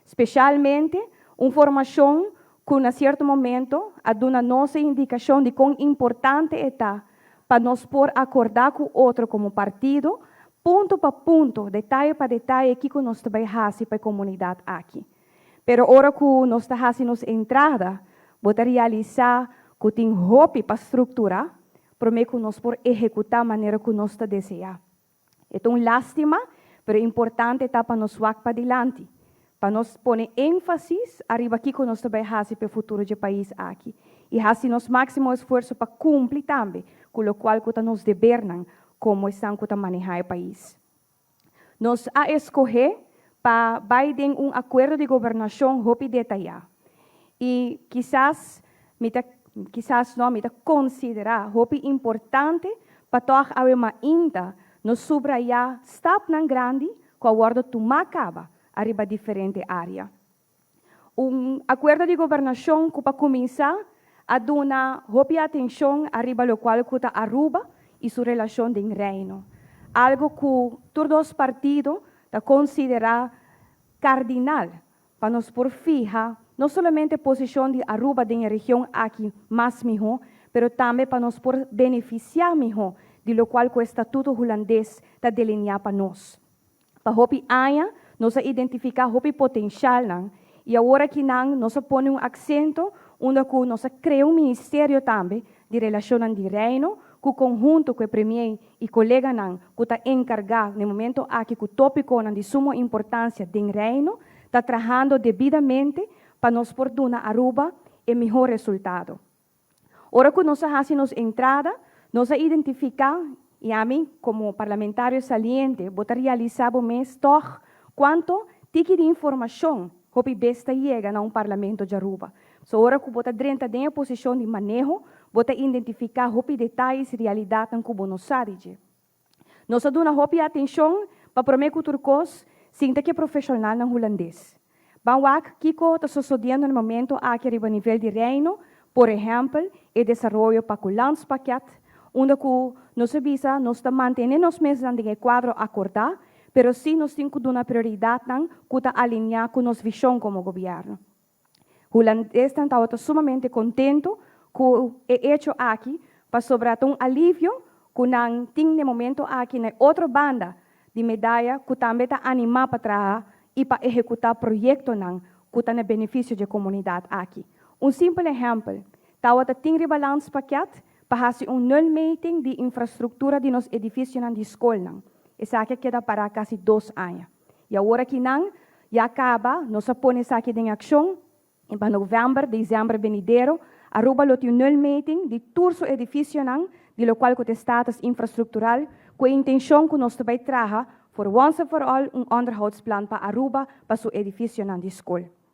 especialmente uma formação que, a certo momento, a dona nossa indicação de quão importante está para nós por acordar com o outro como partido, ponto para ponto, detalhe para detalhe, que nós também fazemos para a comunidade aqui. Pero agora que nós estamos fazendo entrada, vou realizar que tem roupa para estruturar, para que nós por executar a maneira que nós desejamos. É uma lástima, pero é importante para nós ir para adiante, para nós pôr ênfase arriba aqui que nós também fazemos para o futuro do país aqui. E fazer nosso máximo esforço para cumprir também, com o qual nos governam, como estão a manejar o país. Nós a escolher para Biden acordo de governação rápido e detalhado. E quizás não me considerar importante para tocar a uma ainda nos subrayar step nan grande com a guarda tomar acaba arriba diferente área. Acordo de governação que para começar a dar rápida atenção arriba lo qual que está Aruba e sua relação com o reino. Algo que todos os partidos consideram cardinal para nos por fijar não somente a posição de Aruba na região aqui mais melhor, mas também para nos por beneficiar melhor de lo qual o Estatuto holandês está delineado para nós. Para hopi anya, nós identificar hopi potencial não, e agora que não, nós põe acento onde nós criamos ministério também de relação de reino, que conjunto com o premier e colega não, que está encarregado no momento aqui que o tópico de suma importância do reino, está trabalhando devidamente para nos por dar Aruba o melhor resultado. Ora que nós fazemos entrada, nós identificamos, e a mim, como parlamentário saliente, vou realizar o mês toch quanto tipo de informação que besta chega a parlamento de Aruba. So, ora que vou dentro da posição de manejo, vou identificar os detalhes e realidade em Buenos Aires. Nós damos atenção para prometer que turcos sinta que é profissional no holandês. Banwak Kiko está sucedendo no momento aqui a nível de reino, por exemplo, o desenvolvimento para o landspaket, onde nós visa nós mantemos os meses em quadro acordado, pero sim nós temos que dar uma prioridade que está alinhada com nossa visão como governo. O holandês está sumamente contento com o hecho aqui, para sobrar um alívio que não tem no momento aqui na outra banda de medalha que também está animada para trabalhar e para executar projetos que estão no benefício da comunidade aqui. Simples exemplo, tem rebalance paquete para fazer nulmeting de infraestrutura de nos edifícios de escola. Essa aqui queda para quase 2 anos. E agora que não, já acaba, nós põe essa aqui em ação, em novembro, dezembro, venidero, Aruba tem nulmeting de todos os edifícios de lo qual o status infraestrutural, com a intenção que nós também traga, for once and for all, onderhoudsplan para Aruba, para seu edifício de escola.